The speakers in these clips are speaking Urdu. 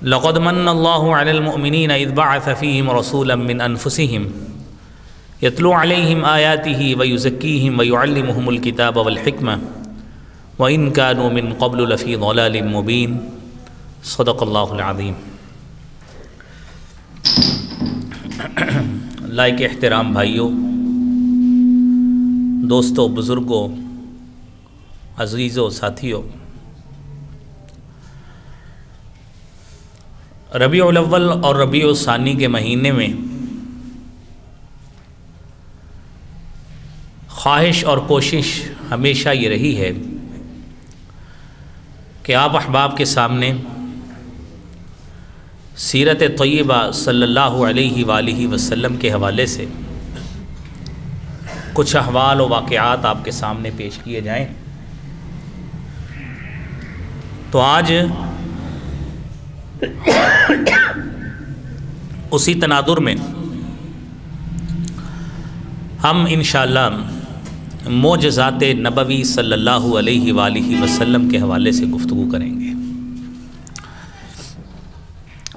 لقد من اللہ علی المؤمنین اذ بعث فیہم رسولا من انفسہم یتلو علیہم آیاتہ ویزکیہم ویعلمہم الکتاب والحکمہ وإن كانوا من قبل لفی ضلال مبین۔ صدق اللہ العظیم۔ لائق احترام بھائیوں، دوستوں، بزرگوں، عزیزوں، ساتھیوں، ربیع الاول اور ربیع الثانی کے مہینے میں خواہش اور کوشش ہمیشہ یہ رہی ہے کہ آپ احباب کے سامنے سیرت طیبہ صلی اللہ علیہ وآلہ وسلم کے حوالے سے کچھ احوال و واقعات آپ کے سامنے پیش کیے جائیں۔ تو آج اسی تناظر میں ہم انشاءاللہ معجزات نبوی صلی اللہ علیہ وآلہ وسلم کے حوالے سے گفتگو کریں گے۔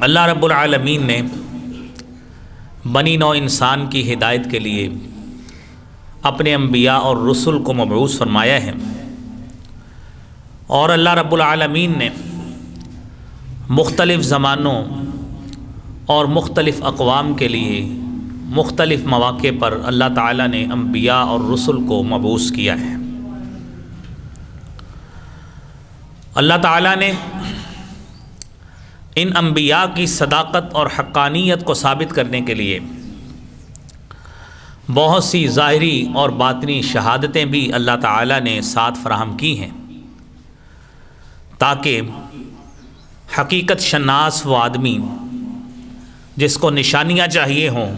اللہ رب العالمین نے بنی نوع انسان کی ہدایت کے لیے اپنے انبیاء اور رسل کو مبعوث فرمایا ہے، اور اللہ رب العالمین نے مختلف زمانوں اور مختلف اقوام کے لیے مختلف مواقع پر اللہ تعالیٰ نے انبیاء اور رسل کو مبعوث کیا ہے۔ اللہ تعالیٰ نے ان انبیاء کی صداقت اور حقانیت کو ثابت کرنے کے لیے بہت سی ظاہری اور باطنی شہادتیں بھی اللہ تعالیٰ نے ساتھ فراہم کی ہیں، تاکہ حقیقت شناس وہ آدمی جس کو نشانیاں چاہیے ہوں،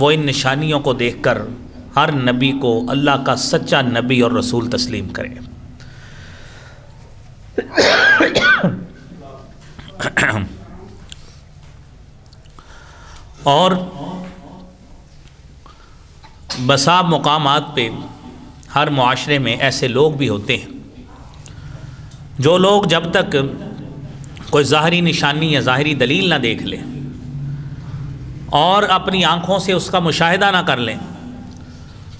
وہ ان نشانیوں کو دیکھ کر ہر نبی کو اللہ کا سچا نبی اور رسول تسلیم کرے۔ اور بسا مقامات پہ ہر معاشرے میں ایسے لوگ بھی ہوتے ہیں جو لوگ جب تک کوئی ظاہری نشانی یا ظاہری دلیل نہ دیکھ لیں اور اپنی آنکھوں سے اس کا مشاہدہ نہ کر لیں،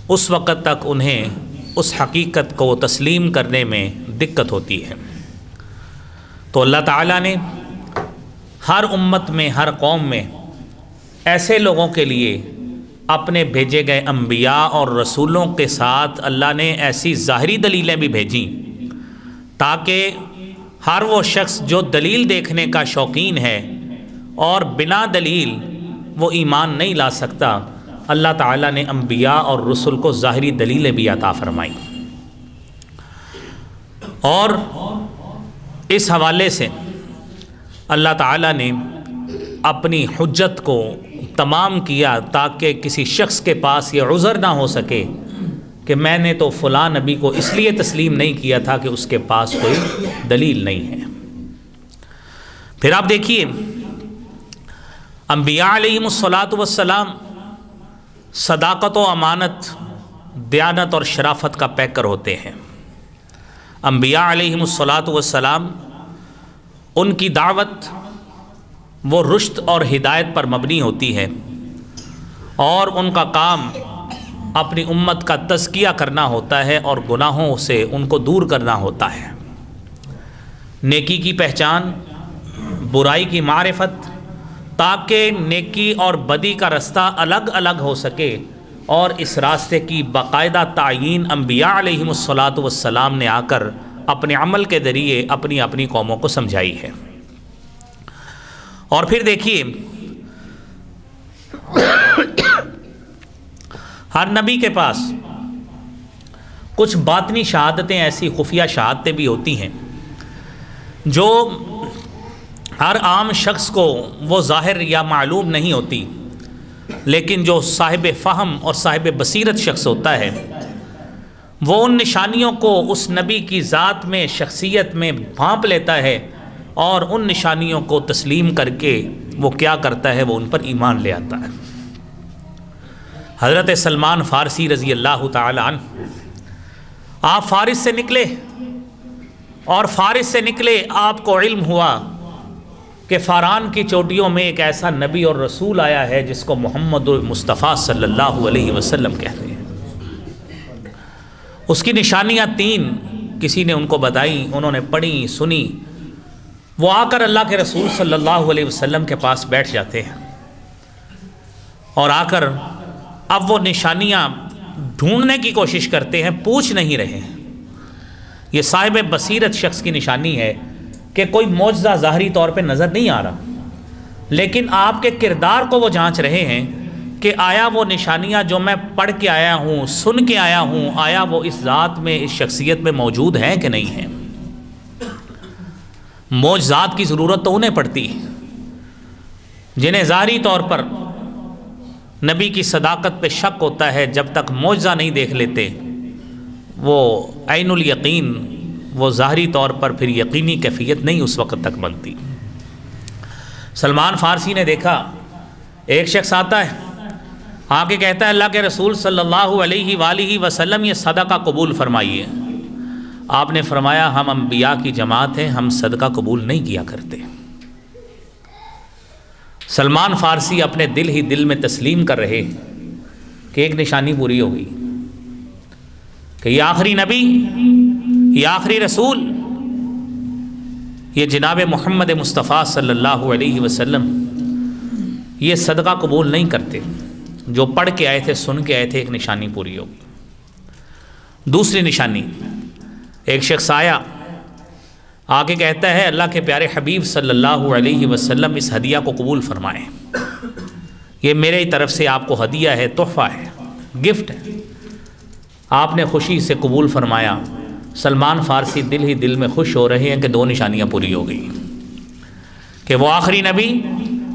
اس وقت تک انہیں اس حقیقت کو تسلیم کرنے میں دقت ہوتی ہے۔ تو اللہ تعالیٰ نے ہر امت میں، ہر قوم میں ایسے لوگوں کے لیے اپنے بھیجے گئے انبیاء اور رسولوں کے ساتھ اللہ نے ایسی ظاہری دلیلیں بھی بھیجیں تاکہ ہر وہ شخص جو دلیل دیکھنے کا شوقین ہے اور بنا دلیل وہ ایمان نہیں لا سکتا، اللہ تعالیٰ نے انبیاء اور رسل کو ظاہری دلیلیں بھی عطا فرمائیں۔ اور اس حوالے سے اللہ تعالیٰ نے اپنی حجت کو تمام کیا تاکہ کسی شخص کے پاس یہ عذر نہ ہو سکے کہ میں نے تو فلاں نبی کو اس لیے تسلیم نہیں کیا تھا کہ اس کے پاس کوئی دلیل نہیں ہے۔ پھر آپ دیکھیے، انبیاء علیہم السلام صداقت و امانت، دیانت اور شرافت کا پیکر ہوتے ہیں۔ انبیاء علیہم السلام ان کی دعوت وہ رشد اور ہدایت پر مبنی ہوتی ہے، اور ان کا کام اپنی امت کا تزکیہ کرنا ہوتا ہے اور گناہوں سے ان کو دور کرنا ہوتا ہے، نیکی کی پہچان، برائی کی معرفت، تاکہ نیکی اور بدی کا رستہ الگ الگ ہو سکے، اور اس راستے کی باقاعدہ تعیین انبیاء علیہم السلام نے آ کر اپنے عمل کے ذریعے اپنی اپنی قوموں کو سمجھائی ہے۔ اور پھر دیکھیے، ہر نبی کے پاس کچھ باطنی شہادتیں، ایسی خفیہ شہادتیں بھی ہوتی ہیں جو ہر عام شخص کو وہ ظاہر یا معلوم نہیں ہوتی، لیکن جو صاحب فہم اور صاحب بصیرت شخص ہوتا ہے وہ ان نشانیوں کو اس نبی کی ذات میں، شخصیت میں بھانپ لیتا ہے، اور ان نشانیوں کو تسلیم کر کے وہ کیا کرتا ہے، وہ ان پر ایمان لے آتا ہے۔ حضرت سلمان فارسی رضی اللہ تعالی عنہ، آپ فارس سے نکلے، اور فارس سے نکلے آپ کو علم ہوا کہ فاران کی چوٹیوں میں ایک ایسا نبی اور رسول آیا ہے جس کو محمد مصطفیٰ صلی اللہ علیہ وسلم کہتے ہیں۔ اس کی نشانیاں 3 کسی نے ان کو بتائیں، انہوں نے پڑھی سنی، وہ آ کر اللہ کے رسول صلی اللہ علیہ وسلم کے پاس بیٹھ جاتے ہیں اور آ کر اب وہ نشانیاں ڈھونڈنے کی کوشش کرتے ہیں، پوچھ نہیں رہے ہیں۔ یہ صاحب بصیرت شخص کی نشانی ہے کہ کوئی معجزہ ظاہری طور پہ نظر نہیں آ رہا، لیکن آپ کے کردار کو وہ جانچ رہے ہیں کہ آیا وہ نشانیاں جو میں پڑھ کے آیا ہوں، سن کے آیا ہوں، آیا وہ اس ذات میں، اس شخصیت میں موجود ہیں کہ نہیں ہیں۔ معجزات کی ضرورت تو انہیں پڑتی ہے جنہیں ظاہری طور پر نبی کی صداقت پہ شک ہوتا ہے، جب تک معجزہ نہیں دیکھ لیتے وہ عین الیقین، وہ ظاہری طور پر پھر یقینی کیفیت نہیں اس وقت تک بنتی۔ سلمان فارسی نے دیکھا ایک شخص آتا ہے، آ کے کہتا ہے اللہ کے رسول صلی اللہ علیہ وآلہ وسلم یہ صدقہ قبول فرمائیے۔ آپ نے فرمایا ہم انبیاء کی جماعت ہیں، ہم صدقہ قبول نہیں کیا کرتے۔ سلمان فارسی اپنے دل ہی دل میں تسلیم کر رہے کہ ایک نشانی پوری ہو گئی کہ یہ آخری نبی، یہ آخری رسول، یہ جناب محمد مصطفیٰ صلی اللہ علیہ وسلم یہ صدقہ قبول نہیں کرتے۔ جو پڑھ کے آئے تھے، سن کے آئے تھے، ایک نشانی پوری ہوگی۔ دوسری نشانی، ایک شخص آیا، آگے کہتا ہے اللہ کے پیارے حبیب صلی اللہ علیہ وسلم اس ہدیہ کو قبول فرمائیں، یہ میرے طرف سے آپ کو ہدیہ ہے، تحفہ ہے، گفٹ ہے۔ آپ نے خوشی سے قبول فرمایا۔ سلمان فارسی دل ہی دل میں خوش ہو رہے ہیں کہ 2 نشانیاں پوری ہو گئی، کہ وہ آخری نبی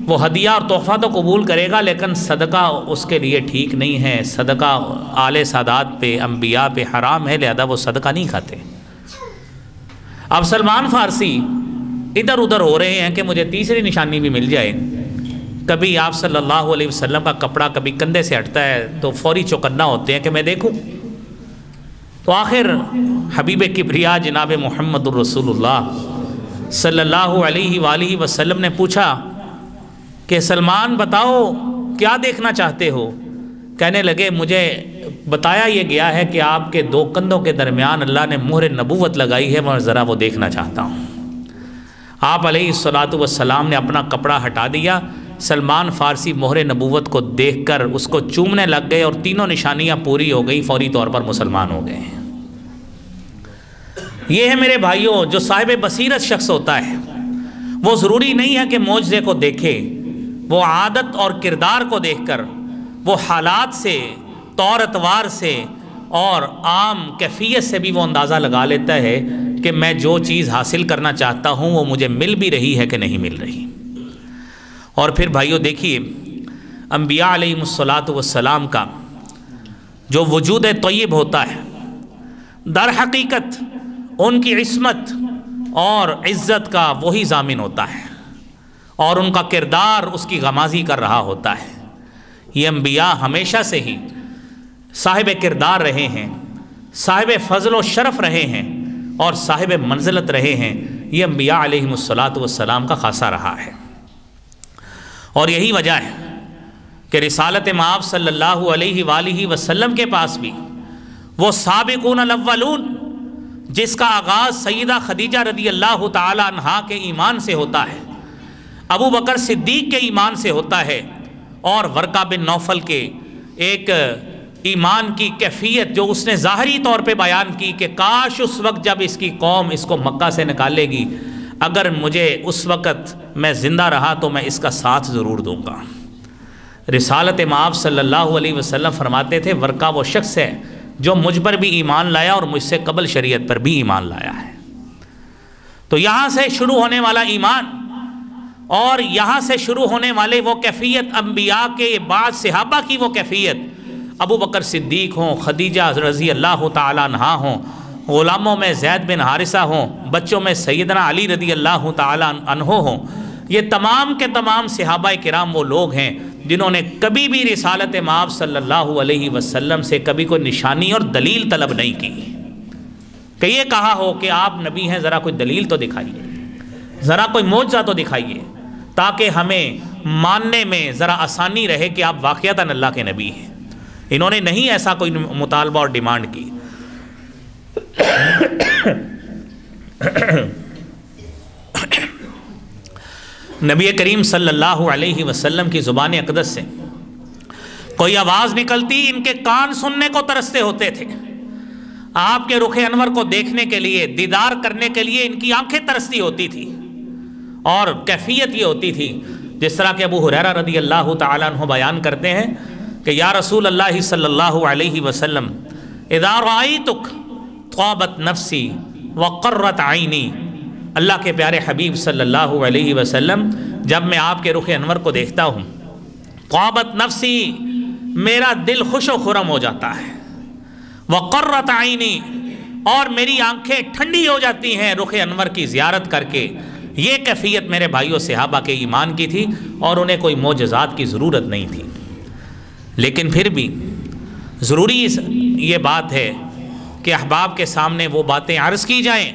وہ ہدیہ اور تحفہ تو قبول کرے گا، لیکن صدقہ اس کے لیے ٹھیک نہیں ہے، صدقہ آل سادات پہ، انبیاء پہ حرام ہے، لہذا وہ صدقہ نہیں کھاتے۔ اب سلمان فارسی ادھر ادھر ہو رہے ہیں کہ مجھے تیسری نشانی بھی مل جائے۔ کبھی آپ صلی اللہ علیہ وسلم کا کپڑا کبھی کندھے سے ہٹتا ہے تو فوری چوکنا ہوتے ہیں کہ میں دیکھوں۔ تو آخر حبیب کبریا جناب محمد الرسول اللہ صلی اللہ علیہ وآلہ وسلم نے پوچھا کہ سلمان بتاؤ کیا دیکھنا چاہتے ہو؟ کہنے لگے مجھے بتایا یہ گیا ہے کہ آپ کے 2 کندھوں کے درمیان اللہ نے مہر نبوت لگائی ہے، میں ذرا وہ دیکھنا چاہتا ہوں۔ آپ علیہ الصلاۃ والسلام نے اپنا کپڑا ہٹا دیا، سلمان فارسی مہر نبوت کو دیکھ کر اس کو چومنے لگ گئے اور 3 نشانیاں پوری ہو گئی، فوری طور پر مسلمان ہو گئے ہیں۔ یہ ہے میرے بھائیوں جو صاحب بصیرت شخص ہوتا ہے، وہ ضروری نہیں ہے کہ معجزے کو دیکھے، وہ عادت اور کردار کو دیکھ کر، وہ حالات سے، طور اتوار سے اور عام کیفیت سے بھی وہ اندازہ لگا لیتا ہے کہ میں جو چیز حاصل کرنا چاہتا ہوں وہ مجھے مل بھی رہی ہے کہ نہیں مل رہی۔ اور پھر بھائیوں دیکھیے انبیاء علیہ الصلاۃ والسلام کا جو وجود طیب ہوتا ہے، در حقیقت ان کی عصمت اور عزت کا وہی ضامن ہوتا ہے، اور ان کا کردار اس کی غمازی کر رہا ہوتا ہے۔ یہ انبیاء ہمیشہ سے ہی صاحب کردار رہے ہیں، صاحب فضل و شرف رہے ہیں اور صاحب منزلت رہے ہیں۔ یہ انبیاء علیہ الصلاۃ والسلام کا خاصہ رہا ہے، اور یہی وجہ ہے کہ رسالت مآب صلی اللہ علیہ وآلہ وسلم کے پاس بھی وہ سابقون الاولون جس کا آغاز سیدہ خدیجہ رضی اللہ تعالی عنہا کے ایمان سے ہوتا ہے، ابو بکر صدیق کے ایمان سے ہوتا ہے، اور ورقہ بن نوفل کے ایک ایمان کی کیفیت جو اس نے ظاہری طور پہ بیان کی کہ کاش اس وقت جب اس کی قوم اس کو مکہ سے نکالے گی، اگر مجھے اس وقت میں زندہ رہا تو میں اس کا ساتھ ضرور دوں گا۔ رسالت مآب صلی اللہ علیہ وسلم فرماتے تھے ورقہ وہ شخص ہے جو مجھ پر بھی ایمان لایا اور مجھ سے قبل شریعت پر بھی ایمان لایا ہے۔ تو یہاں سے شروع ہونے والا ایمان اور یہاں سے شروع ہونے والے وہ کیفیت، انبیاء کے بعد صحابہ کی وہ کیفیت، ابو بکر صدیق ہوں، خدیجہ رضی اللہ تعالیٰ عنہا ہوں، غلاموں میں زید بن حارثہ ہوں، بچوں میں سیدنا علی رضی اللہ تعالیٰ عنہ ہوں، یہ تمام کے تمام صحابہ کرام وہ لوگ ہیں جنہوں نے کبھی بھی رسالت مآب صلی اللہ علیہ وسلم سے کبھی کوئی نشانی اور دلیل طلب نہیں کی کہ یہ کہا ہو کہ آپ نبی ہیں، ذرا کوئی دلیل تو دکھائیے، ذرا کوئی معجزہ تو دکھائیے۔ تاکہ ہمیں ماننے میں ذرا آسانی رہے کہ آپ واقعتاً اللہ کے نبی ہیں۔ انہوں نے نہیں ایسا کوئی مطالبہ اور ڈیمانڈ کی۔ نبی کریم صلی اللہ علیہ وسلم کی زبان اقدس سے کوئی آواز نکلتی، ان کے کان سننے کو ترستے ہوتے تھے، آپ کے رخ انور کو دیکھنے کے لیے، دیدار کرنے کے لیے ان کی آنکھیں ترستی ہوتی تھی۔ اور کیفیت یہ ہوتی تھی جس طرح کہ ابو ہریرہ رضی اللہ تعالیٰ عنہ بیان کرتے ہیں کہ یا رسول اللہ صلی اللہ علیہ وسلم اذا رأیتک طابت نفسی وقرت عینی، اللہ کے پیارے حبیب صلی اللہ علیہ وسلم جب میں آپ کے رخ انور کو دیکھتا ہوں، طابت نفسی، میرا دل خوش و خرم ہو جاتا ہے، وقرت عینی، اور میری آنکھیں ٹھنڈی ہو جاتی ہیں رخ انور کی زیارت کر کے۔ یہ کیفیت میرے بھائیوں صحابہ کے ایمان کی تھی، اور انہیں کوئی معجزات کی ضرورت نہیں تھی۔ لیکن پھر بھی ضروری یہ بات ہے کہ احباب کے سامنے وہ باتیں عرض کی جائیں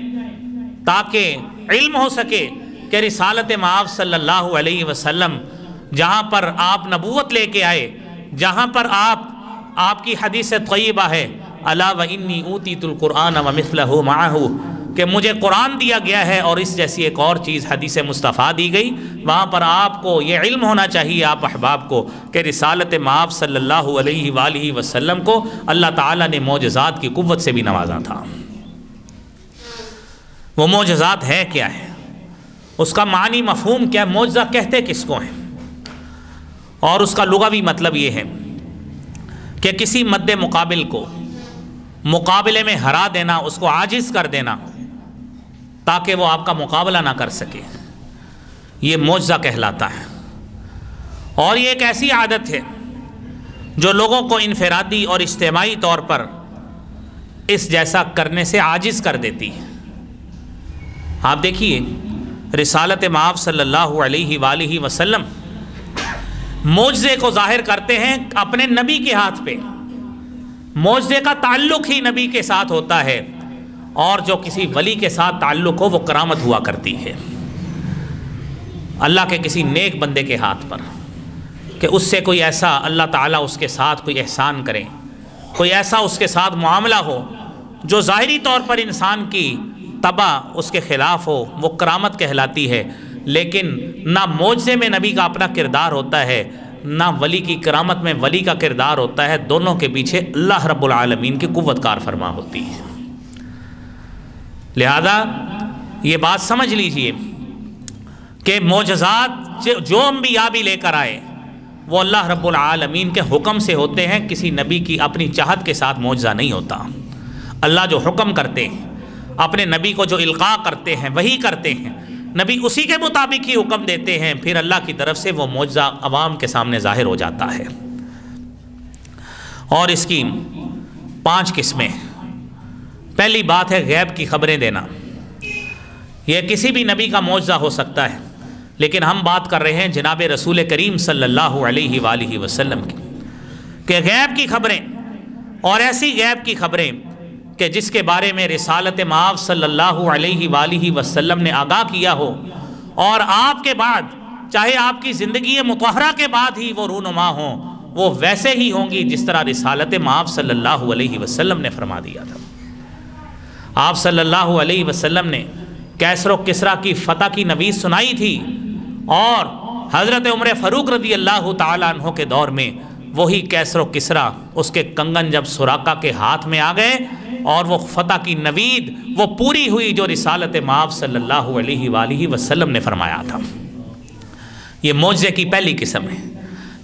تاکہ علم ہو سکے کہ رسالت مآب صلی اللہ علیہ وسلم جہاں پر آپ نبوت لے کے آئے، جہاں پر آپ کی حدیث طیبہ ہے الا وانی اوتیت القرآن ومثلہ معہ، کہ مجھے قرآن دیا گیا ہے اور اس جیسی ایک اور چیز حدیث مصطفیٰ دی گئی، وہاں پر آپ کو یہ علم ہونا چاہیے آپ احباب کو کہ رسالت مآب صلی اللہ علیہ وآلہ وسلم کو اللہ تعالیٰ نے معجزات کی قوت سے بھی نوازا تھا۔ وہ معجزات ہے کیا ہے، اس کا معنی مفہوم کیا ہے، معجزہ کہتے کس کو ہیں، اور اس کا لغوی مطلب یہ ہے کہ کسی مد مقابل کو مقابلے میں ہرا دینا، اس کو عاجز کر دینا تاکہ وہ آپ کا مقابلہ نہ کر سکے، یہ معجزہ کہلاتا ہے۔ اور یہ ایک ایسی عادت ہے جو لوگوں کو انفرادی اور اجتماعی طور پر اس جیسا کرنے سے عاجز کر دیتی ہے۔ آپ دیکھیے رسالت مآب صلی اللہ علیہ وآلہ وسلم معجزے کو ظاہر کرتے ہیں اپنے نبی کے ہاتھ پہ، معجزے کا تعلق ہی نبی کے ساتھ ہوتا ہے، اور جو کسی ولی کے ساتھ تعلق ہو وہ کرامت ہوا کرتی ہے اللہ کے کسی نیک بندے کے ہاتھ پر، کہ اس سے کوئی ایسا اللہ تعالیٰ اس کے ساتھ کوئی احسان کرے، کوئی ایسا اس کے ساتھ معاملہ ہو جو ظاہری طور پر انسان کی طبع اس کے خلاف ہو، وہ کرامت کہلاتی ہے۔ لیکن نہ معجزے میں نبی کا اپنا کردار ہوتا ہے، نہ ولی کی کرامت میں ولی کا کردار ہوتا ہے، دونوں کے پیچھے اللہ رب العالمین کی قوت کار فرما ہوتی ہے۔ لہذا یہ بات سمجھ لیجئے کہ معجزات جو انبیاء بھی لے کر آئے وہ اللہ رب العالمین کے حکم سے ہوتے ہیں، کسی نبی کی اپنی چاہت کے ساتھ معجزہ نہیں ہوتا۔ اللہ جو حکم کرتے ہیں، اپنے نبی کو جو القاء کرتے ہیں وہی کرتے ہیں، نبی اسی کے مطابق ہی حکم دیتے ہیں، پھر اللہ کی طرف سے وہ معجزہ عوام کے سامنے ظاہر ہو جاتا ہے۔ اور اس کی 5 قسمیں۔ پہلی بات ہے غیب کی خبریں دینا۔ یہ کسی بھی نبی کا معجزہ ہو سکتا ہے، لیکن ہم بات کر رہے ہیں جناب رسول کریم صلی اللہ علیہ وآلہ وسلم کی، کہ غیب کی خبریں، اور ایسی غیب کی خبریں کہ جس کے بارے میں رسالت مآب صلی اللہ علیہ وآلہ وسلم نے آگاہ کیا ہو، اور آپ کے بعد چاہے آپ کی زندگی مطہرہ کے بعد ہی وہ رونما ہوں، وہ ویسے ہی ہوں گی جس طرح رسالت مآب صلی اللہ علیہ وسلم نے فرما دیا تھا۔ آپ صلی اللہ علیہ وسلم نے کیسر و کسریٰ کی فتح کی نوید سنائی تھی، اور حضرت عمر فاروق رضی اللہ تعالیٰ عنہ کے دور میں وہی کیسر و کسریٰ، اس کے کنگن جب سراقہ کے ہاتھ میں آ گئے اور وہ فتح کی نوید وہ پوری ہوئی جو رسالت مآب صلی اللہ علیہ وآلہ وسلم نے فرمایا تھا۔ یہ معجزے کی پہلی قسم ہے۔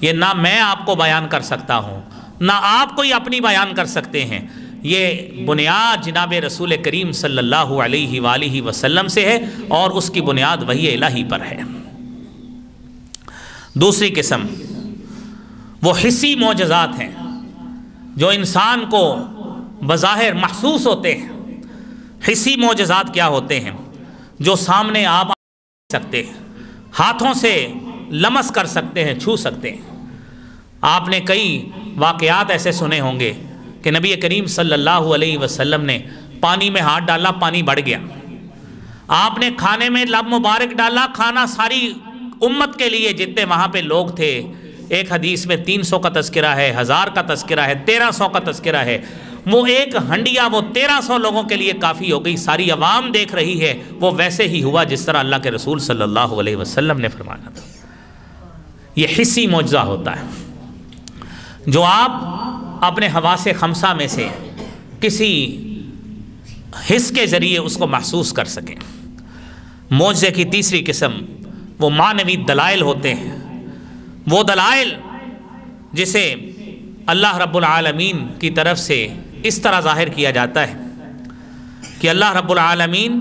یہ نہ میں آپ کو بیان کر سکتا ہوں، نہ آپ کوئی اپنی بیان کر سکتے ہیں، یہ بنیاد جناب رسول کریم صلی اللہ علیہ وآلہ وسلم سے ہے، اور اس کی بنیاد وحی الہی پر ہے۔ دوسری قسم وہ حسی معجزات ہیں جو انسان کو بظاہر محسوس ہوتے ہیں۔ حسی معجزات کیا ہوتے ہیں؟ جو سامنے آپ سکتے ہیں، ہاتھوں سے لمس کر سکتے ہیں، چھو سکتے ہیں۔ آپ نے کئی واقعات ایسے سنے ہوں گے کہ نبی کریم صلی اللہ علیہ وسلم نے پانی میں ہاتھ ڈالا، پانی بڑھ گیا۔ آپ نے کھانے میں لب مبارک ڈالا، کھانا ساری امت کے لیے جتنے وہاں پہ لوگ تھے، ایک حدیث میں 300 کا تذکرہ ہے، 1000 کا تذکرہ ہے، 1300 کا تذکرہ ہے، وہ ایک ہنڈیا وہ 1300 لوگوں کے لیے کافی ہو گئی، ساری عوام دیکھ رہی ہے، وہ ویسے ہی ہوا جس طرح اللہ کے رسول صلی اللہ علیہ وسلم نے فرمایا تھا۔ یہ حسی معجزہ ہوتا ہے جو آپ اپنے حواس خمسہ میں سے کسی حس کے ذریعے اس کو محسوس کر سکیں۔ معجزے کی تیسری قسم وہ معنوی دلائل ہوتے ہیں، وہ دلائل جسے اللہ رب العالمین کی طرف سے اس طرح ظاہر کیا جاتا ہے کہ اللہ رب العالمین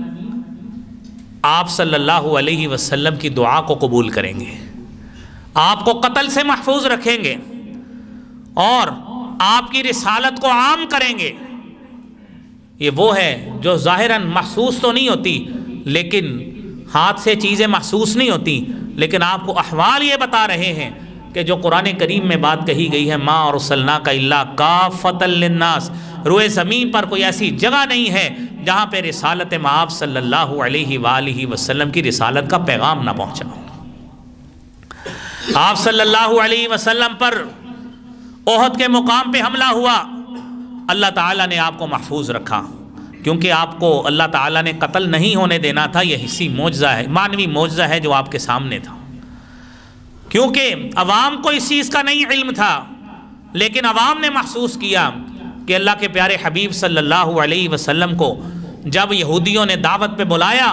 آپ صلی اللہ علیہ وسلم کی دعا کو قبول کریں گے، آپ کو قتل سے محفوظ رکھیں گے اور آپ کی رسالت کو عام کریں گے۔ یہ وہ ہے جو ظاہراً محسوس تو نہیں ہوتی، لیکن ہاتھ سے چیزیں محسوس نہیں ہوتی، لیکن آپ کو احوال یہ بتا رہے ہیں کہ جو قرآن کریم میں بات کہی گئی ہے، ما ارسلناک الا کافۃ للناس، روئے زمین پر کوئی ایسی جگہ نہیں ہے جہاں پہ رسالت مآب صلی اللہ علیہ وآلہ وسلم کی رسالت کا پیغام نہ پہنچا ہو۔ آپ صلی اللہ علیہ وسلم پر احد کے مقام پہ حملہ ہوا، اللہ تعالیٰ نے آپ کو محفوظ رکھا، کیونکہ آپ کو اللہ تعالیٰ نے قتل نہیں ہونے دینا تھا۔ یہ حسی معجزہ ہے، معنوی معجزہ ہے جو آپ کے سامنے تھا، کیونکہ عوام کو اس چیز کا نہیں علم تھا، لیکن عوام نے محسوس کیا کہ اللہ کے پیارے حبیب صلی اللہ علیہ وسلم کو جب یہودیوں نے دعوت پہ بلایا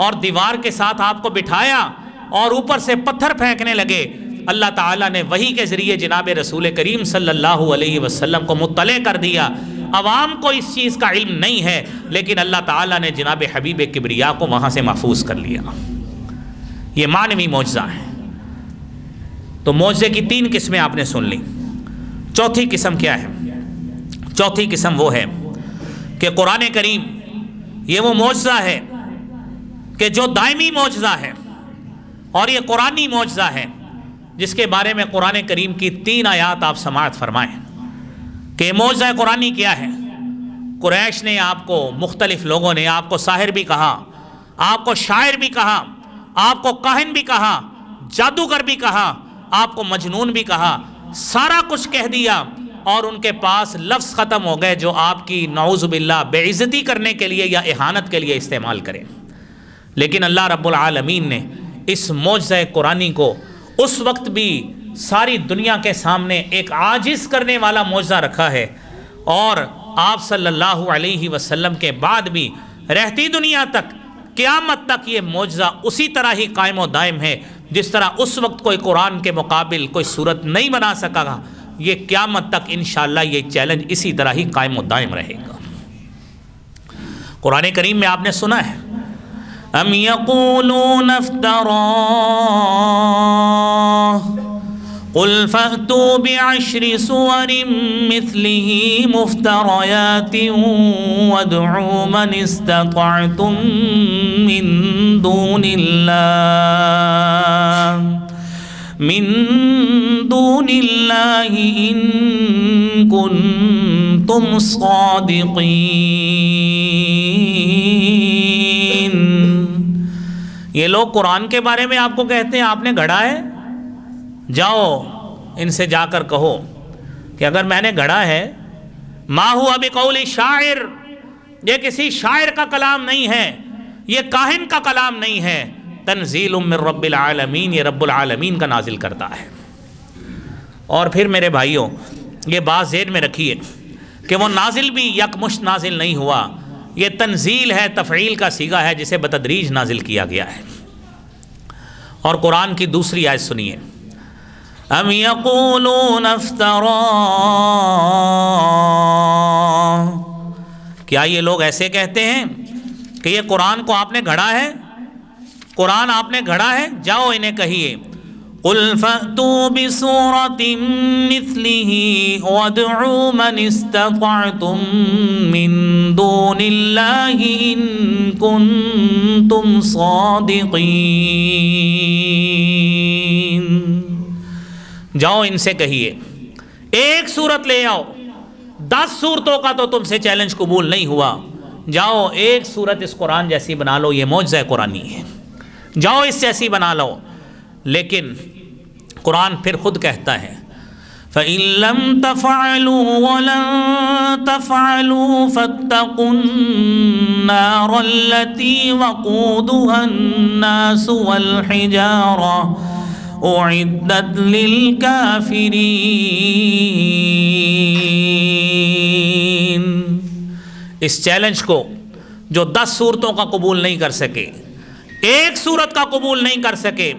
اور دیوار کے ساتھ آپ کو بٹھایا اور اوپر سے پتھر پھینکنے لگے، اللہ تعالیٰ نے وحی کے ذریعے جناب رسول کریم صلی اللہ علیہ وسلم کو مطلع کر دیا۔ عوام کو اس چیز کا علم نہیں ہے، لیکن اللہ تعالیٰ نے جناب حبیب کبریا کو وہاں سے محفوظ کر لیا۔ یہ معنوی معجزہ ہے۔ تو معجزے کی 3 قسمیں آپ نے سن لی۔ چوتھی قسم کیا ہے؟ چوتھی قسم وہ ہے کہ قرآن کریم یہ وہ معجزہ ہے کہ جو دائمی معجزہ ہے، اور یہ قرآنی معجزہ ہے جس کے بارے میں قرآن کریم کی 3 آیات آپ سماعت فرمائیں کہ معجزہ قرآنی کیا ہے۔ قریش نے آپ کو، مختلف لوگوں نے آپ کو ساحر بھی کہا، آپ کو شاعر بھی کہا، آپ کو کاہن بھی کہا، جادوگر بھی کہا، آپ کو مجنون بھی کہا، سارا کچھ کہہ دیا، اور ان کے پاس لفظ ختم ہو گئے جو آپ کی نعوذ باللہ بے عزتی کرنے کے لیے یا اہانت کے لیے استعمال کریں۔ لیکن اللہ رب العالمین نے اس معجزہ قرآنی کو اس وقت بھی ساری دنیا کے سامنے ایک عاجز کرنے والا معجزہ رکھا ہے، اور آپ صلی اللہ علیہ وسلم کے بعد بھی رہتی دنیا تک، قیامت تک یہ معجزہ اسی طرح ہی قائم و دائم ہے جس طرح اس وقت کوئی قرآن کے مقابل کوئی صورت نہیں بنا سکا گا، یہ قیامت تک انشاءاللہ یہ چیلنج اسی طرح ہی قائم و دائم رہے گا۔ قرآن کریم میں آپ نے سنا ہے، ام یقولون افتراہ قل فأتوا بعشر سور مثله مفتریات وادعوا من استطعتم من دون اللہ ان کنتم صادقین۔ یہ لوگ قرآن کے بارے میں آپ کو کہتے ہیں آپ نے گھڑا ہے، جاؤ ان سے جا کر کہو کہ اگر میں نے گھڑا ہے، ما ہوا بقول شاعر، یہ کسی شاعر کا کلام نہیں ہے، یہ کاہن کا کلام نہیں ہے، تنزیل من رب العالمین، یہ رب العالمین کا نازل کرتا ہے۔ اور پھر میرے بھائیوں یہ بات ذہن میں رکھیے کہ وہ نازل بھی یکمشت نازل نہیں ہوا، یہ تنزیل ہے، تفعیل کا صیغہ ہے جسے بتدریج نازل کیا گیا ہے۔ اور قرآن کی دوسری آیت سنیے، ام یقولون افتراہ، کیا یہ لوگ ایسے کہتے ہیں کہ یہ قرآن کو آپ نے گھڑا ہے، قرآن آپ نے گھڑا ہے؟ جاؤ انہیں کہیے، قل فأتوا بسورة مثله وادعوا من استطعتم من دون اللہ ان کنتم صادقین۔ جاؤ ان سے کہیے ایک صورت لے آؤ، 10 صورتوں کا تو تم سے چیلنج قبول نہیں ہوا، جاؤ ایک صورت اس قرآن جیسی بنا لو، یہ معجزہ قرآنی ہے، جاؤ اس جیسی بنا لو۔ لیکن قرآن پھر خود کہتا ہے فَإِن لَّمْ تَفْعَلُوا وَلَن تَفْعَلُوا فَاتَّقُوا النَّارَ الَّتِي وَقُودُهَا النَّاسُ وَالْحِجَارَةُ أُعِدَّتْ لِلْكَافِرِينَ۔ اس چیلنج کو جو 10 صورتوں کا قبول نہیں کر سکے، ایک صورت کا قبول نہیں کر سکے،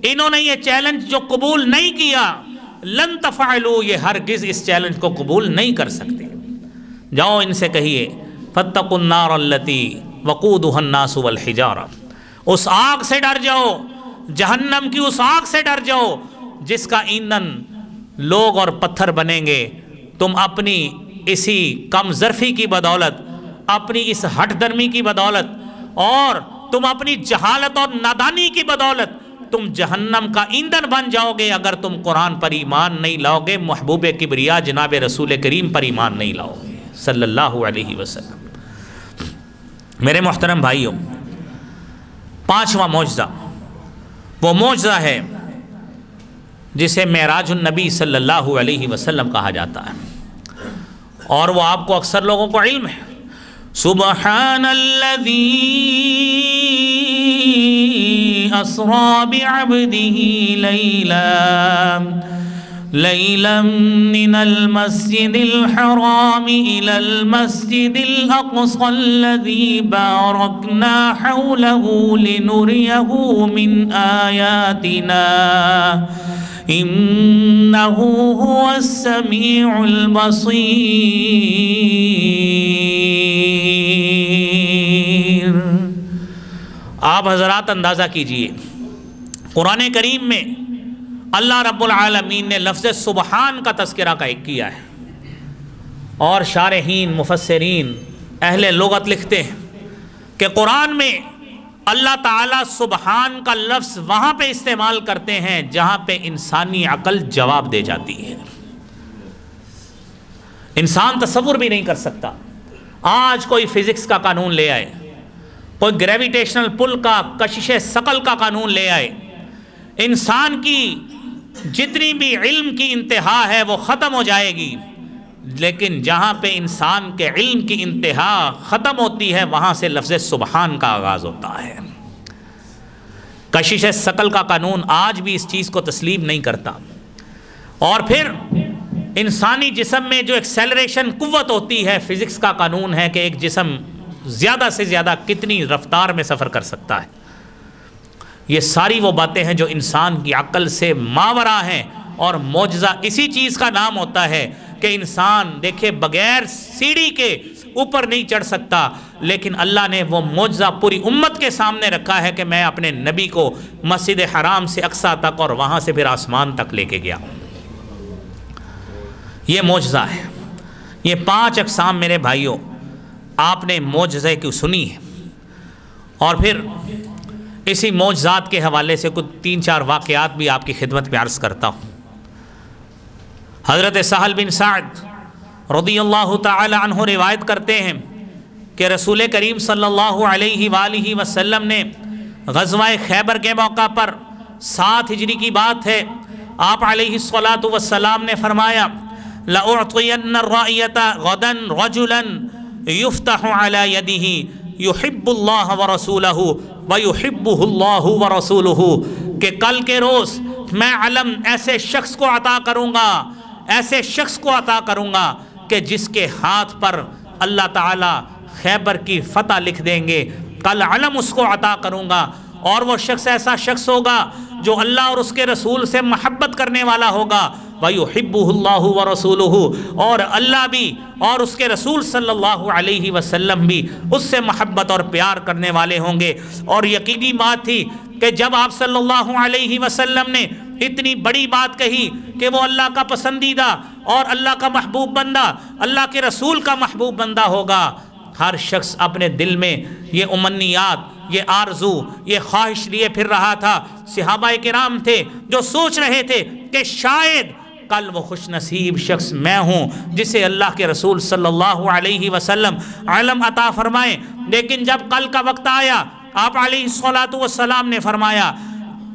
انہوں نے یہ چیلنج جو قبول نہیں کیا، لن تفعلوا، یہ ہرگز اس چیلنج کو قبول نہیں کر سکتے۔ جاؤ ان سے کہیے فاتقوا النار التي وقودها الناس والحجارہ، اس آگ سے ڈر جاؤ، جہنم کی اس آگ سے ڈر جاؤ جس کا ایندھن لوگ اور پتھر بنیں گے۔ تم اپنی اسی کم ظرفی کی بدولت، اپنی اس ہٹ درمی کی بدولت، اور تم اپنی جہالت اور نادانی کی بدولت تم جہنم کا ایندھن بن جاؤ گے اگر تم قرآن پر ایمان نہیں لاؤ گے، محبوب کبریا جناب رسول کریم پر ایمان نہیں لاؤ گے صلی اللہ علیہ وسلم۔ میرے محترم بھائیوں، 5واں معجزہ وہ معجزہ ہے جسے معراج النبی صلی اللہ علیہ وسلم کہا جاتا ہے، اور وہ آپ کو اکثر لوگوں کو علم ہے۔ سبحان الذی اسری بعبده لیلا من المسجد الحرام الى المسجد الاقصى الذي باركنا حوله لنريه من آياتنا انه هو السميع البصير۔ آپ حضرات اندازہ کیجئے، قرآن کریم میں اللہ رب العالمین نے لفظ سبحان کا تذکرہ کیا ہے، اور شارحین مفسرین اہل لغت لکھتے ہیں کہ قرآن میں اللہ تعالیٰ سبحان کا لفظ وہاں پہ استعمال کرتے ہیں جہاں پہ انسانی عقل جواب دے جاتی ہے۔ انسان تصور بھی نہیں کر سکتا آج کوئی فزکس کا قانون لے آئے، کوئی گریویٹیشنل پل کا، کشش ثقل کا قانون لے آئے، انسان کی جتنی بھی علم کی انتہا ہے وہ ختم ہو جائے گی، لیکن جہاں پہ انسان کے علم کی انتہا ختم ہوتی ہے وہاں سے لفظ سبحان کا آغاز ہوتا ہے۔ کشش ثقل کا قانون آج بھی اس چیز کو تسلیم نہیں کرتا۔ اور پھر انسانی جسم میں جو ایکسیلریشن قوت ہوتی ہے، فزکس کا قانون ہے کہ ایک جسم زیادہ سے زیادہ کتنی رفتار میں سفر کر سکتا ہے۔ یہ ساری وہ باتیں ہیں جو انسان کی عقل سے ماورا ہیں، اور معجزہ اسی چیز کا نام ہوتا ہے کہ انسان دیکھے بغیر سیڑھی کے اوپر نہیں چڑھ سکتا، لیکن اللہ نے وہ معجزہ پوری امت کے سامنے رکھا ہے کہ میں اپنے نبی کو مسجد حرام سے اقصیٰ تک اور وہاں سے پھر آسمان تک لے کے گیا۔ یہ معجزہ ہے۔ یہ 5 اقسام میرے بھائیوں آپ نے معجزے کی سنی ہے، اور پھر اسی معجزات کے حوالے سے کچھ 3-4 واقعات بھی آپ کی خدمت میں عرض کرتا ہوں۔ حضرت سہل بن سعد رضی اللہ تعالی عنہ روایت کرتے ہیں کہ رسول کریم صلی اللہ علیہ وآلہ وسلم نے غزوہ خیبر کے موقع پر 7 ہجری کی بات ہے، آپ علیہ الصلاۃ نے فرمایا لَأُعْطِيَنَّ الرَّائِيَةَ غَدًا رَجُلًا يُفْتَحُ عَلَى يَدِهِ يُحِبُّ اللَّهَ وَرَسُولَهُ وَيُحِبُّهُ اللَّهُ وَرَسُولُهُ، کہ کل کے روز میں علم ایسے شخص کو عطا کروں گا، ایسے شخص کو عطا کروں گا کہ جس کے ہاتھ پر اللہ تعالیٰ خیبر کی فتح لکھ دیں گے، کل علم اس کو عطا کروں گا، اور وہ شخص ایسا شخص ہوگا جو اللہ اور اس کے رسول سے محبت کرنے والا ہوگا، وَيُحِبُّهُ اللَّهُ وَرَسُولُهُ، اور اللہ بھی اور اس کے رسول صلی اللہ علیہ وسلم بھی اس سے محبت اور پیار کرنے والے ہوں گے۔ اور یقینی بات تھی کہ جب آپ صلی اللہ علیہ وسلم نے اتنی بڑی بات کہی کہ وہ اللہ کا پسندیدہ اور اللہ کا محبوب بندہ، اللہ کے رسول کا محبوب بندہ ہوگا، ہر شخص اپنے دل میں یہ امنیات، یہ آرزو، یہ خواہش لیے پھر رہا تھا۔ صحابہ کرام تھے جو سوچ رہے تھے کہ شاید کل وہ خوش نصیب شخص میں ہوں جسے اللہ کے رسول صلی اللہ علیہ وسلم علم عطا فرمائیں، لیکن جب کل کا وقت آیا آپ علیہ الصلاۃ والسلام نے فرمایا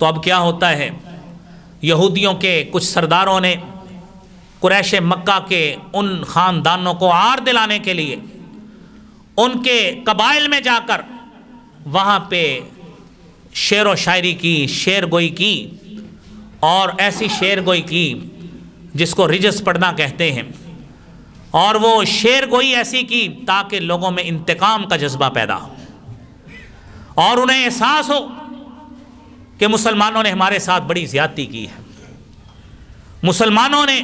تو اب کیا ہوتا ہے، یہودیوں کے کچھ سرداروں نے قریش مکہ کے ان خاندانوں کو عار دلانے کے لیے ان کے قبائل میں جا کر وہاں پہ شعر و شاعری کی، شعر گوئی کی، اور ایسی شعر گوئی کی جس کو رجس پڑھنا کہتے ہیں، اور وہ شعر گوئی ایسی کی تاکہ لوگوں میں انتقام کا جذبہ پیدا ہو اور انہیں احساس ہو کہ مسلمانوں نے ہمارے ساتھ بڑی زیادتی کی ہے، مسلمانوں نے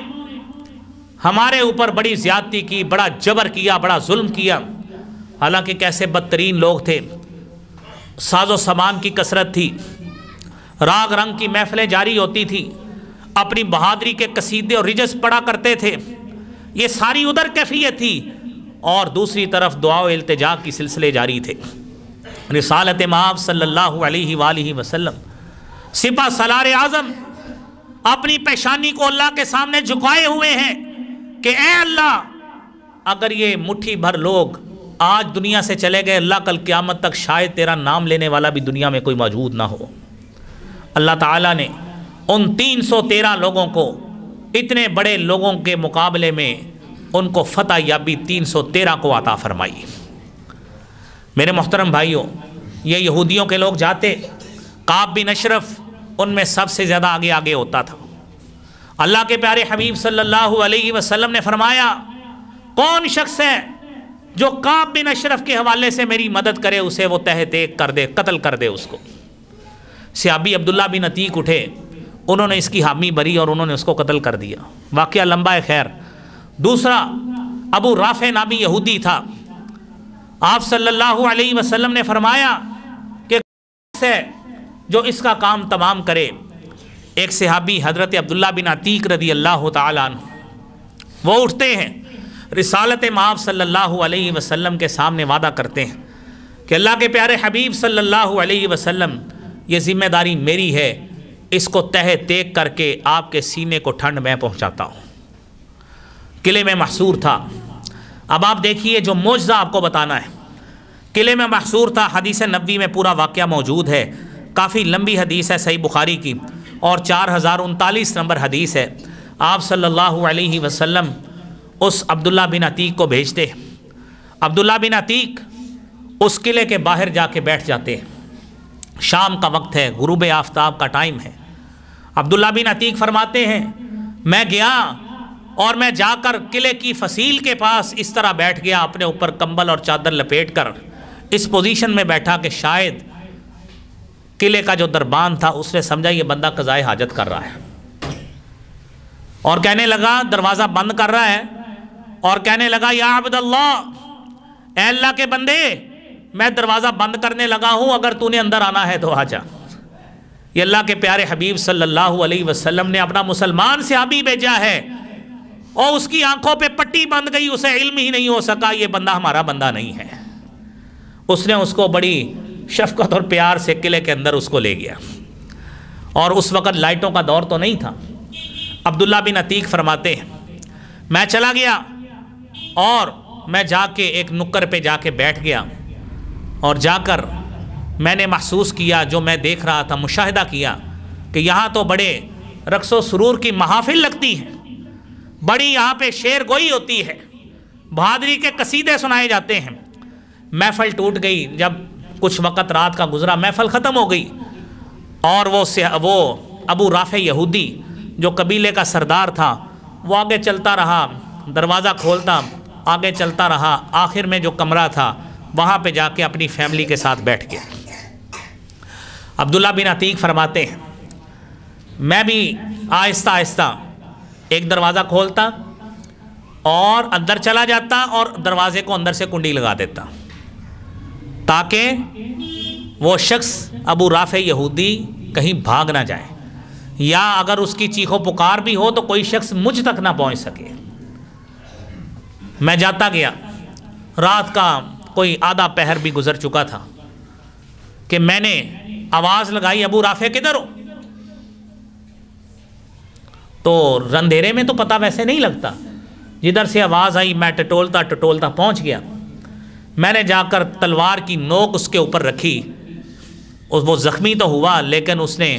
ہمارے اوپر بڑی زیادتی کی، بڑا جبر کیا، بڑا ظلم کیا۔ حالانکہ کیسے بدترین لوگ تھے، ساز و سامان کی کثرت تھی، راگ رنگ کی محفلیں جاری ہوتی تھی، اپنی بہادری کے قصیدے اور رجس پڑھا کرتے تھے، یہ ساری ادھر کیفیت تھی، اور دوسری طرف دعا و التجا کی سلسلے جاری تھے۔ رسالت مآب صلی اللہ علیہ وآلہ وسلم سپہ سالار اعظم اپنی پیشانی کو اللہ کے سامنے جھکائے ہوئے ہیں کہ اے اللہ، اگر یہ مٹھی بھر لوگ آج دنیا سے چلے گئے، اللہ کل قیامت تک شاید تیرا نام لینے والا بھی دنیا میں کوئی موجود نہ ہو۔ اللہ تعالیٰ نے ان 313 لوگوں کو، اتنے بڑے لوگوں کے مقابلے میں ان کو فتح یابی 313 کو عطا فرمائی۔ میرے محترم بھائیوں، یہ یہودیوں کے لوگ جاتے، کعب بن اشرف ان میں سب سے زیادہ آگے آگے ہوتا تھا۔ اللہ کے پیارے حبیب صلی اللہ علیہ وسلم نے فرمایا، کون شخص ہے جو کعب بن اشرف کے حوالے سے میری مدد کرے، اسے وہ تہ تیک کر دے، قتل کر دے اس کو۔ صحابی عبداللہ بن عتیق اٹھے، انہوں نے اس کی حامی بری اور انہوں نے اس کو قتل کر دیا۔ واقعہ لمبا ہے، خیر۔ دوسرا ابو رافع نامی یہودی تھا، آپ صلی اللہ علیہ وسلم نے فرمایا کہ ہے جو اس کا کام تمام کرے۔ ایک صحابی حضرت عبداللہ بن عتیق رضی اللہ تعالیٰ عنہ، وہ اٹھتے ہیں، رسالت مآب صلی اللہ علیہ وسلم کے سامنے وعدہ کرتے ہیں کہ اللہ کے پیارے حبیب صلی اللہ علیہ وسلم، یہ ذمہ داری میری ہے، اس کو تہ تیک کر کے آپ کے سینے کو ٹھنڈ میں پہنچاتا ہوں۔ قلعے میں محصور تھا۔ اب آپ دیکھیے جو معجزہ آپ کو بتانا ہے، قلعے میں محصور تھا، حدیث نبوی میں پورا واقعہ موجود ہے، کافی لمبی حدیث ہے صحیح بخاری کی، اور 4039 نمبر حدیث ہے۔ آپ صلی اللہ علیہ وسلم اس عبداللہ بن عتیق کو بھیجتے ہیں۔ عبداللہ بن عتیق اس قلعے کے باہر جا کے بیٹھ جاتے ہیں، شام کا وقت ہے، غروب آفتاب کا ٹائم ہے۔ عبداللہ بن عتیق فرماتے ہیں، میں گیا اور میں جا کر قلعے کی فصیل کے پاس اس طرح بیٹھ گیا، اپنے اوپر کمبل اور چادر لپیٹ کر اس پوزیشن میں بیٹھا کہ شاید قلعے کا جو دربان تھا اس نے سمجھا یہ بندہ قضائے حاجت کر رہا ہے، اور کہنے لگا، دروازہ بند کر رہا ہے اور کہنے لگا، یا عبداللہ، اے اللہ کے بندے، میں دروازہ بند کرنے لگا ہوں، اگر تو نے اندر آنا ہے تو آ جا۔ یہ اللہ کے پیارے حبیب صلی اللہ علیہ وسلم نے اپنا مسلمان صحابی بھیجا ہے، اور اس کی آنکھوں پہ پٹی بند گئی، اسے علم ہی نہیں ہو سکا یہ بندہ ہمارا بندہ نہیں ہے۔ اس نے اس کو بڑی شفقت اور پیار سے قلعے کے اندر اس کو لے گیا، اور اس وقت لائٹوں کا دور تو نہیں تھا۔ عبداللہ بن عتیق فرماتے ہیں، میں چلا گیا اور میں جا کے ایک نکر پہ جا کے بیٹھ گیا، اور جا کر میں نے محسوس کیا، جو میں دیکھ رہا تھا، مشاہدہ کیا کہ یہاں تو بڑے رقص و سرور کی محافل لگتی ہیں، بڑی یہاں پہ شعر گوئی ہوتی ہے، بہادری کے قصیدے سنائے جاتے ہیں۔ محفل ٹوٹ گئی، جب کچھ وقت رات کا گزرا، محفل ختم ہو گئی، اور وہ ابو رافع یہودی جو قبیلے کا سردار تھا، وہ آگے چلتا رہا، دروازہ کھولتا، آگے چلتا رہا، آخر میں جو کمرہ تھا وہاں پہ جا کے اپنی فیملی کے ساتھ بیٹھ گیا۔ عبداللہ بن عتیق فرماتے ہیں، میں بھی آہستہ آہستہ ایک دروازہ کھولتا اور اندر چلا جاتا، اور دروازے کو اندر سے کنڈی لگا دیتا، تاکہ وہ شخص ابو رافع یہودی کہیں بھاگ نہ جائے، یا اگر اس کی چیخو پکار بھی ہو تو کوئی شخص مجھ تک نہ پہنچ سکے۔ میں جاتا گیا، رات کا کوئی آدھا پہر بھی گزر چکا تھا کہ میں نے آواز لگائی، ابو رافع کدھر ہو؟ تو اندھیرے میں تو پتہ ویسے نہیں لگتا، جدھر سے آواز آئی میں ٹٹولتا ٹٹولتا پہنچ گیا۔ میں نے جا کر تلوار کی نوک اس کے اوپر رکھی، وہ زخمی تو ہوا لیکن اس نے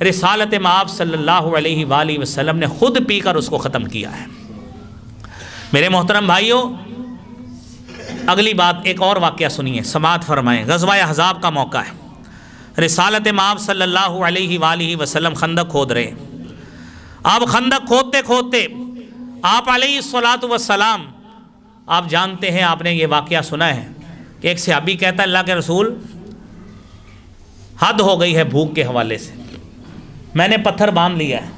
رسالت مآب صلی اللہ علیہ وآلہ وسلم نے خود پی کر اس کو ختم کیا ہے۔ میرے محترم بھائیوں، اگلی بات ایک اور واقعہ سنیے، سماعت فرمائیں۔ غزوہ احزاب کا موقع ہے، رسالت مآب صلی اللہ علیہ وآلہ وسلم خندق کھود رہے ہیں۔ اب خندق کھودتے کھودتے آپ علیہ الصلاۃ والسلام، آپ جانتے ہیں، آپ نے یہ واقعہ سنا ہے کہ ایک صحابی کہتا ہے اللہ کے رسول حد ہو گئی ہے بھوک کے حوالے سے، میں نے پتھر باندھ لیا ہے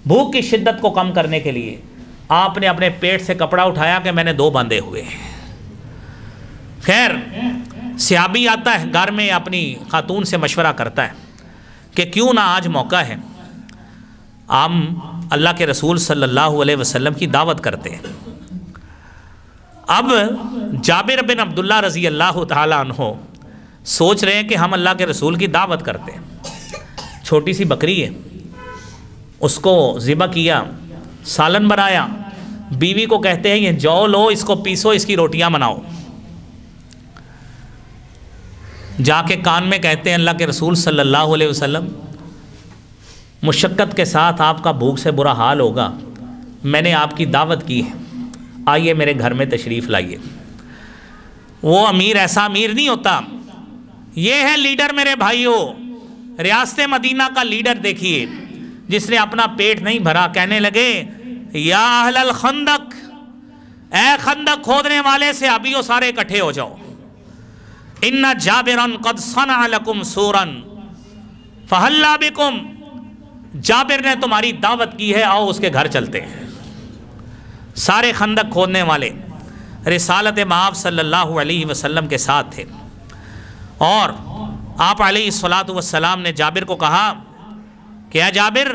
بھوک کی شدت کو کم کرنے کے لیے۔ آپ نے اپنے پیٹ سے کپڑا اٹھایا کہ میں نے 2 باندھے ہوئے ہیں۔ خیر، صحابی آتا ہے گھر میں، اپنی خاتون سے مشورہ کرتا ہے کہ کیوں نہ آج موقع ہے ہم اللہ کے رسول صلی اللہ علیہ وسلم کی دعوت کرتے ہیں۔ اب جابر بن عبداللہ رضی اللہ تعالیٰ عنہ سوچ رہے ہیں کہ ہم اللہ کے رسول کی دعوت کرتے ہیں، چھوٹی سی بکری ہے، اس کو ذبح کیا، سالن بنایا، بیوی کو کہتے ہیں یہ جو لو، اس کو پیسو، اس کی روٹیاں بناؤ۔ جا کے کان میں کہتے ہیں اللہ کے رسول صلی اللہ علیہ وسلم، مشقت کے ساتھ آپ کا بھوک سے برا حال ہوگا، میں نے آپ کی دعوت کی ہے، آئیے میرے گھر میں تشریف لائیے۔ وہ امیر ایسا امیر نہیں ہوتا، یہ ہے لیڈر میرے بھائیوں، ریاست مدینہ کا لیڈر دیکھیے، جس نے اپنا پیٹ نہیں بھرا، کہنے لگے یا اہل الخندق، اے خندق کھودنے والے صحابیوں سارے اکٹھے ہو جاؤ، ان جابرا قد صنع لکم سورا فہلا بکم، جابر نے تمہاری دعوت کی ہے، آؤ اس کے گھر چلتے ہیں۔ سارے خندق کھودنے والے رسالت مآب صلی اللہ علیہ وسلم کے ساتھ تھے، اور آپ علیہ الصلاۃ والسلام نے جابر کو کہا کہ اے جابر،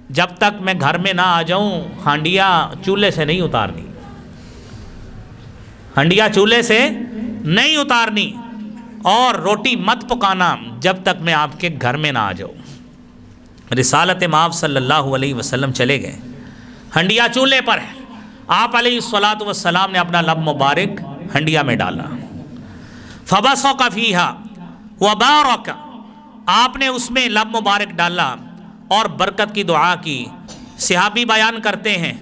جب تک میں گھر میں نہ آ جاؤں ہانڈیاں چولہے سے نہیں اتارنی، ہانڈیاں چولہے سے نہیں اتارنی، اور روٹی مت پکانا جب تک میں آپ کے گھر میں نہ آ جاؤں۔ رسالت مآب صلی اللہ علیہ وسلم چلے گئے، ہنڈیا چولہے پر ہے، آپ علیہ الصلاۃ والسلام نے اپنا لب مبارک ہنڈیا میں ڈالا، فبصق فیہا وبارک، آپ نے اس میں لب مبارک ڈالا اور برکت کی دعا کی۔ صحابی بیان کرتے ہیں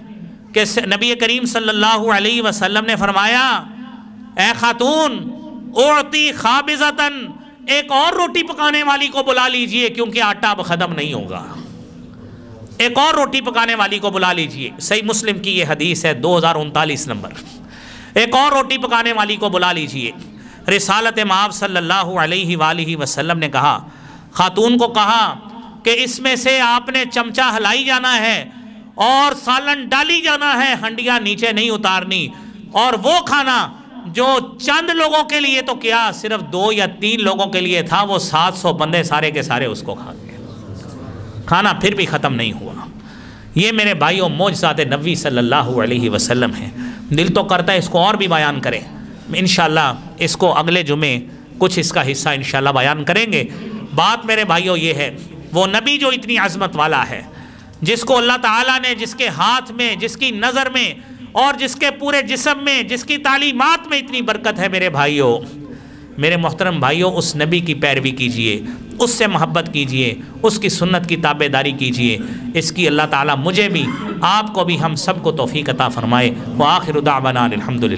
کہ نبی کریم صلی اللہ علیہ وسلم نے فرمایا اے خاتون اعطی خابزتن، ایک اور روٹی پکانے والی کو بلا لیجئے کیونکہ آٹا اب ختم نہیں ہوگا، ایک اور روٹی پکانے والی کو بلا لیجئے۔ صحیح مسلم کی یہ حدیث ہے 2039 نمبر، ایک اور روٹی پکانے والی کو بلا لیجئے۔ رسالت مآب صلی اللہ علیہ وآلہ وسلم نے کہا، خاتون کو کہا کہ اس میں سے آپ نے چمچہ ہلائی جانا ہے اور سالن ڈالی جانا ہے، ہنڈیاں نیچے نہیں اتارنی، اور وہ کھانا جو چند لوگوں کے لیے تو کیا صرف 2 یا 3 لوگوں کے لیے تھا، وہ 700 بندے سارے کے سارے اس کو کھا گئے، کھانا پھر بھی ختم نہیں ہوا۔ یہ میرے بھائیوں معجزات نبوی صلی اللہ علیہ وسلم ہیں۔ دل تو کرتا ہے اس کو اور بھی بیان کریں، انشاءاللہ اس کو اگلے جمعے کچھ اس کا حصہ انشاءاللہ بیان کریں گے۔ بات میرے بھائیوں یہ ہے، وہ نبی جو اتنی عظمت والا ہے، جس کو اللہ تعالیٰ نے، جس کے ہاتھ میں، جس کی نظر میں اور جس کے پورے جسم میں، جس کی تعلیمات میں اتنی برکت ہے، میرے بھائیوں، میرے محترم بھائیوں، اس نبی کی پیروی کیجئے، اس سے محبت کیجئے، اس کی سنت کی تابعداری کیجئے۔ اس کی اللہ تعالیٰ مجھے بھی، آپ کو بھی، ہم سب کو توفیق عطا فرمائے۔ وآخر دعوانا الحمدللہ۔